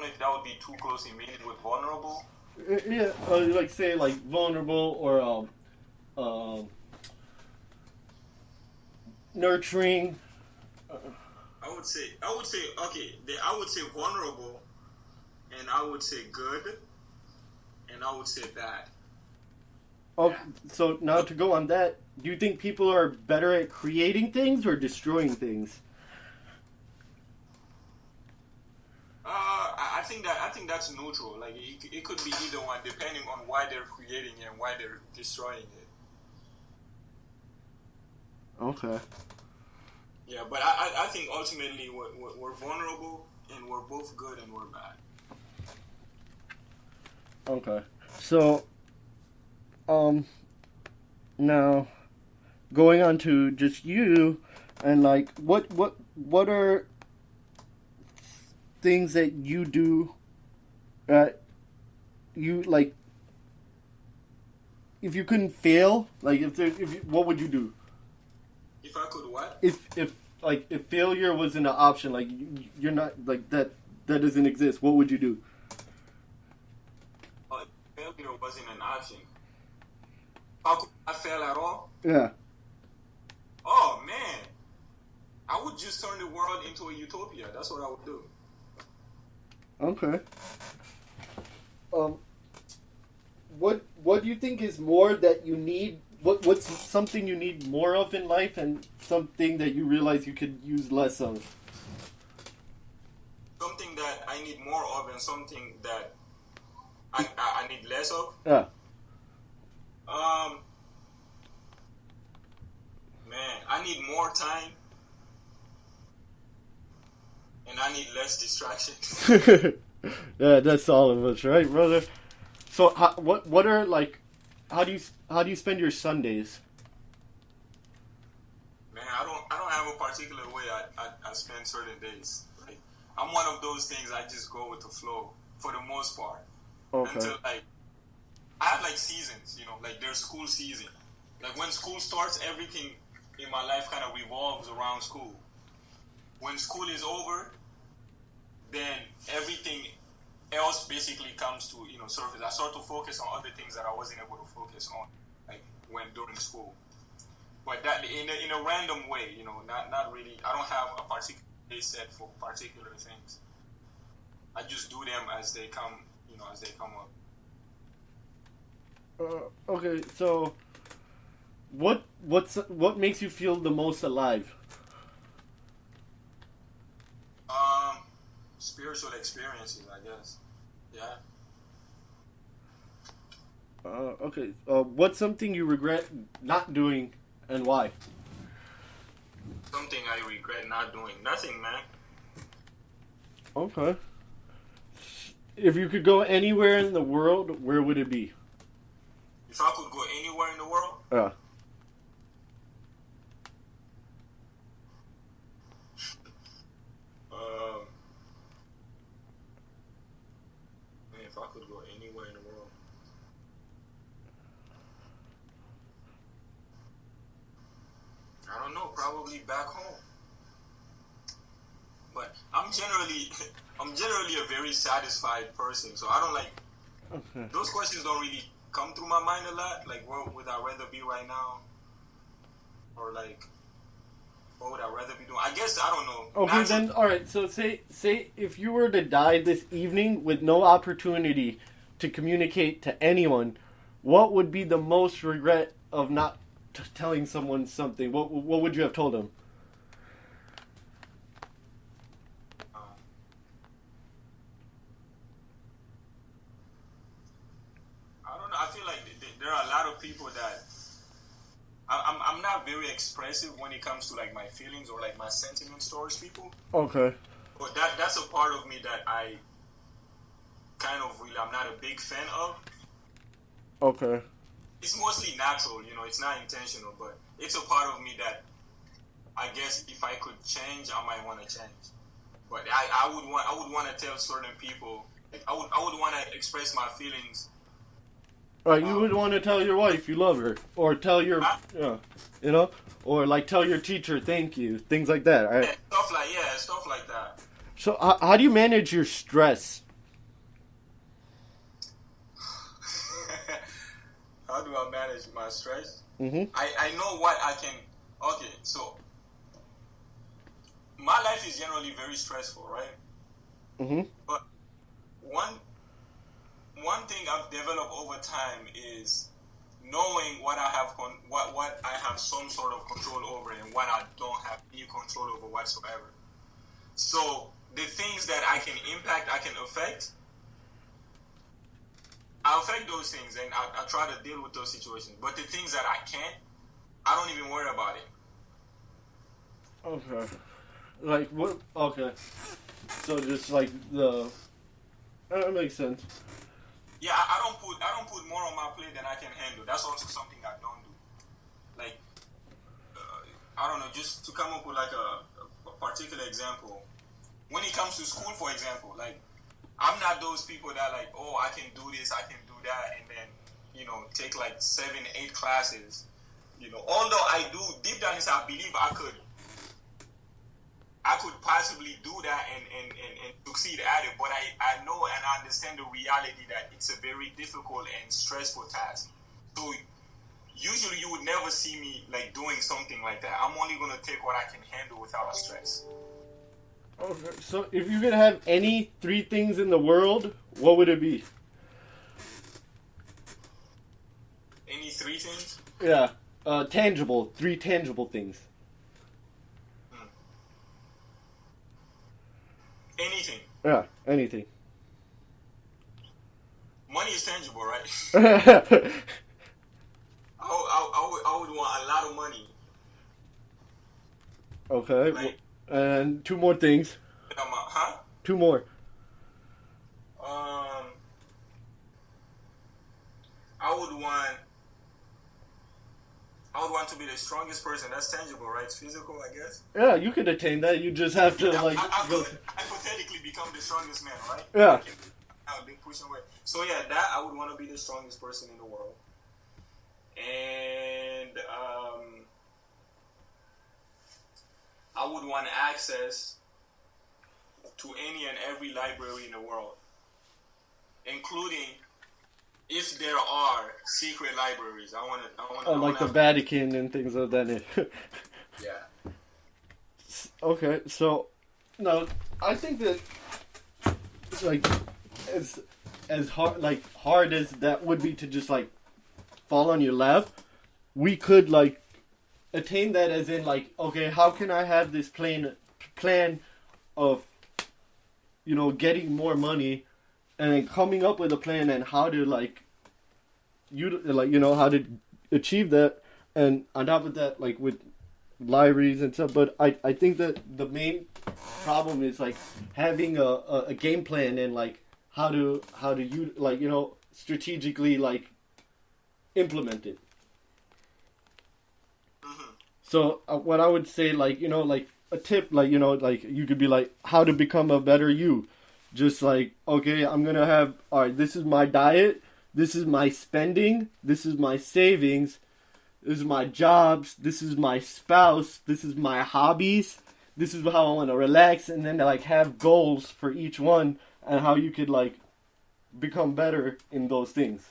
know if that would be too closely related with vulnerable. Yeah, like say like vulnerable or nurturing. I would say, okay. I would say vulnerable, and I would say good, and I would say bad. Oh, so now to go on that, do you think people are better at creating things or destroying things? I think that's neutral. Like it could be either one, depending on why they're creating it and why they're destroying it. Okay. Yeah, but I think ultimately we're vulnerable and we're both good and we're bad. Okay. So, now going on to just you, and like what are things that you do that you like? If you couldn't fail, like what would you do? If I could what? If failure wasn't an option, like you're not like that doesn't exist, what would you do? Failure wasn't an option. How could I fail at all? Yeah. Oh man, I would just turn the world into a utopia. That's what I would do. Okay. What do you think is more that you need? What's something you need more of in life, and something that you realize you could use less of? Something that I need more of, and something that I need less of. Yeah. Man, I need more time, and I need less distraction. Yeah, that's all of us, right, brother? So, what are like? How do you spend your Sundays? Man, I don't have a particular way I spend certain days. Like I'm one of those things. I just go with the flow for the most part. Okay. Until like I have like seasons, like there's school season. Like when school starts, everything in my life kind of revolves around school. When school is over, then everything else basically comes to surface. I start to focus on other things that I wasn't able to focus on, like when during school. But that in a random way, not really. I don't have a particular day set for particular things. I just do them as they come, as they come up. Okay, so what makes you feel the most alive? Spiritual experiences, I guess. Yeah. Okay. What's something you regret not doing, and why? Something I regret not doing. Nothing, man. Okay. If you could go anywhere in the world, where would it be? If I could go anywhere in the world? Yeah. If I could go anywhere in the world. I don't know, probably back home. But I'm generally a very satisfied person, so I don't like those questions don't really come through my mind a lot. Like, where would I rather be right now? Or like, what would I rather be doing? I guess I don't know. Okay, then all right. So say if you were to die this evening with no opportunity to communicate to anyone, what would be the most regret of not telling someone something? What would you have told them? I don't know. I feel like there are a lot of people that I'm not very expressive when it comes to like my feelings or like my sentiments towards people. Okay. But that's a part of me that I kind of really I'm not a big fan of. Okay. It's mostly natural, it's not intentional, but it's a part of me that I guess if I could change, I might want to change. But I would want to tell certain people, like, I would want to express my feelings. Right, you would want to tell your wife you love her, or tell your, or like tell your teacher thank you, things like that, right? Stuff like that. So how do you manage your stress How do I manage my stress? Mm-hmm. I know what I can. Okay, so my life is generally very stressful, right? Mm-hmm. But one one thing I've developed over time is knowing what I have what I have some sort of control over and what I don't have any control over whatsoever. So the things that I can impact, I can affect, I affect those things and I try to deal with those situations. But the things that I can't, I don't even worry about it. Okay. Like what? Okay. So just like that makes sense. Yeah, I don't put more on my plate than I can handle. That's also something I don't do. Like I don't know, just to come up with like a particular example. When it comes to school, for example, like I'm not those people that like, oh, I can do this, I can do that, and then take like 7, 8 classes. Although I do deep down inside, I believe I could possibly do that and succeed at it, but I know and I understand the reality that it's a very difficult and stressful task. So usually you would never see me like doing something like that. I'm only going to take what I can handle without stress. Okay. So if you could have any 3 things in the world, what would it be? Any 3 things? Yeah. Tangible. 3 tangible things. Anything. Yeah, anything. Money is tangible, right? Okay. I would want a lot of money. Like, And 2 more things. Huh? 2 more. I would want to be the strongest person. That's tangible, right? It's physical, I guess. Yeah, you could attain that. You just have to I could hypothetically become the strongest man, right? Yeah. I'll be pushing away. So yeah, that I would want to be the strongest person in the world, and I would want access to any and every library in the world, including if there are secret libraries. I want like the Vatican and things of that nature. Yeah. Okay, so no, I think that like as hard as that would be to just like fall on your lap, we could like attain that as in like, okay, how can I have this plan of getting more money and then coming up with a plan and how to how to achieve that, and on top of that like with libraries and stuff. But I think that the main problem is like having a game plan and like how to you strategically like implement it. Mm-hmm. So what I would say like a tip like you could be like how to become a better you. Just like, okay, I'm gonna have, alright, this is my diet, this is my spending, this is my savings, this is my jobs, this is my spouse, this is my hobbies, this is how I want to relax, and then like have goals for each one and how you could like become better in those things.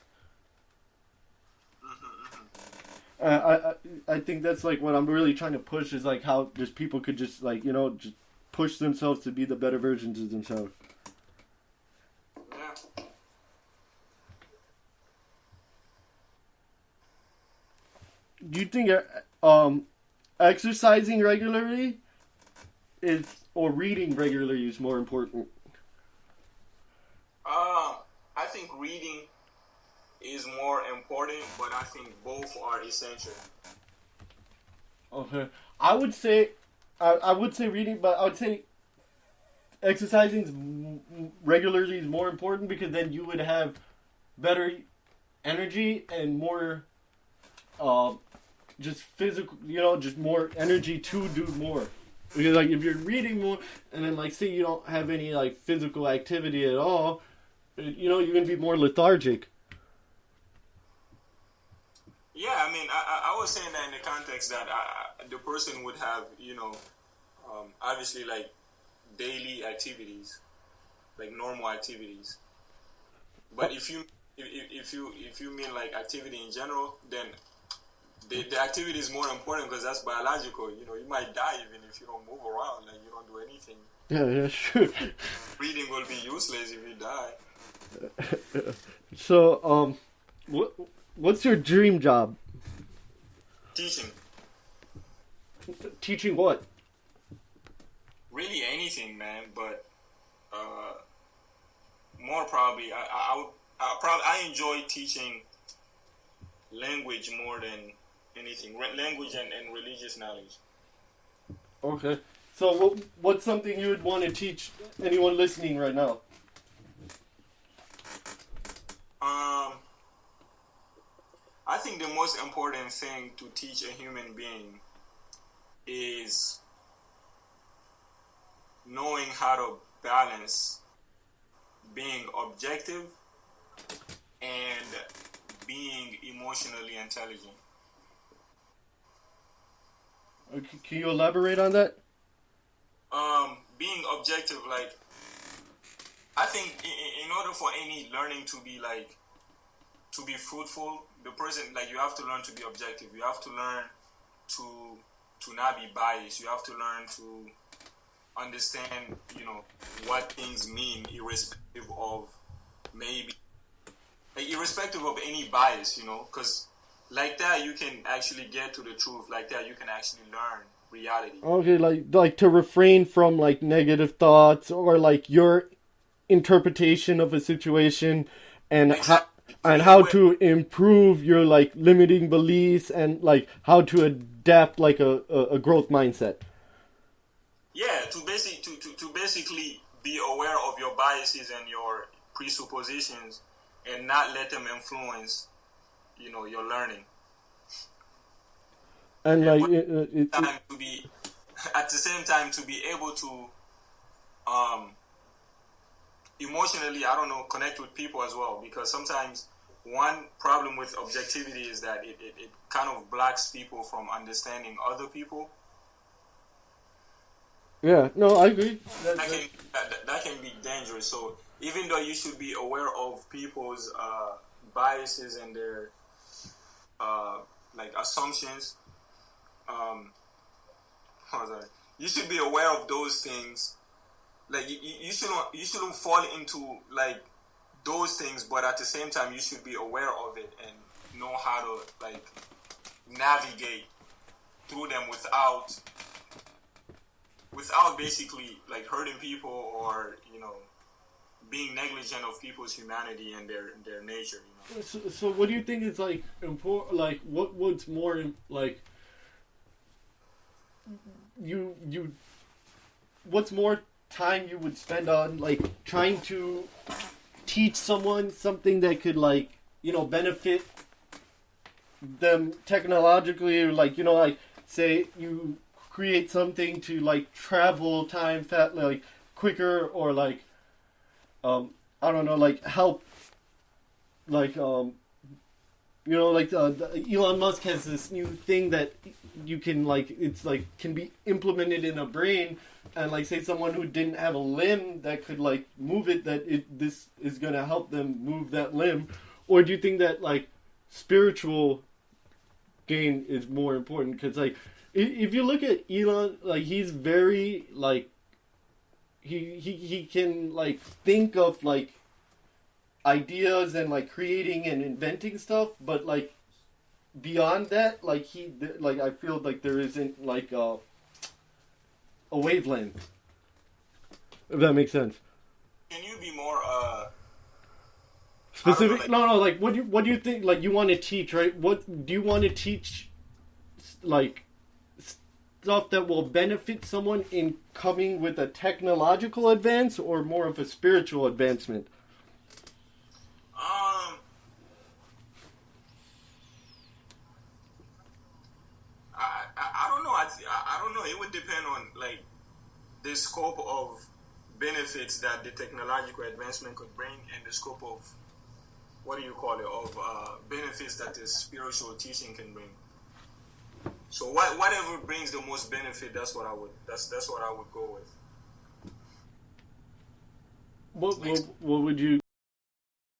I think that's like what I'm really trying to push is like how just people could just like just push themselves to be the better versions of themselves. Do you think exercising regularly or reading regularly is more important? I think reading is more important, but I think both are essential. Okay, I would say reading, but I would say exercising regularly is more important because then you would have better energy and more just physical, just more energy to do more. Because like if you're reading more and then like say you don't have any like physical activity at all, you're gonna be more lethargic. Yeah, I mean, I was saying that in the context that the person would have, obviously like daily activities, like normal activities. But if you if you mean like activity in general, then the activity is more important because that's biological. You know, you might die even if you don't move around, like you don't do anything. Yeah, sure. Breathing will be useless if you die. So, what's your dream job? Teaching. Teaching what? Really anything, man. But more probably, I enjoy teaching language more than anything. Language and religious knowledge. Okay. So, what's something you would want to teach anyone listening right now? I think the most important thing to teach a human being is knowing how to balance being objective and being emotionally intelligent. Can you elaborate on that? Being objective, like, I think in order for any learning to be fruitful, the person, like, you have to learn to be objective. You have to learn to not be biased. You have to learn to understand, you know, what things mean, irrespective of irrespective of any bias, you know, because like that you can actually get to the truth. Like that you can actually learn reality. Okay, like to refrain from like negative thoughts or like your interpretation of a situation, and Exactly. how to improve your like limiting beliefs and like how to adapt like a growth mindset. Yeah, to basically be aware of your biases and your presuppositions and not let them influence, you know, your learning. And like at the same time to be able to emotionally, I don't know, connect with people as well, because sometimes one problem with objectivity is that it kind of blocks people from understanding other people. Yeah, no, I agree. That can be dangerous. So even though you should be aware of people's biases and their like assumptions, you should be aware of those things. Like you shouldn't fall into like those things, but at the same time you should be aware of it and know how to like navigate through them without basically like hurting people or, you know, being negligent of people's humanity and their nature, you know. So what do you think is like important? Like what's more like you what's more time you would spend on like trying to teach someone something that could like, you know, benefit them technologically, or like, you know, like say you create something to like travel time like quicker, or like I don't know, like help like you know, like Elon Musk has this new thing that you can like, it's like can be implemented in a brain, and like say someone who didn't have a limb that could like move it, this is gonna help them move that limb? Or do you think that like spiritual gain is more important? Because like if you look at Elon, like he's very like he can like think of like ideas and like creating and inventing stuff, but like beyond that, like I feel like there isn't like a wavelength, if that makes sense. Can you be more specific? No, like what do you think, like you want to teach, right? What do you want to teach, like stuff that will benefit someone in coming with a technological advance, or more of a spiritual advancement? I don't know. I don't know. It would depend on like the scope of benefits that the technological advancement could bring, and the scope of benefits that the spiritual teaching can bring. So whatever brings the most benefit, that's what I would go with. What would you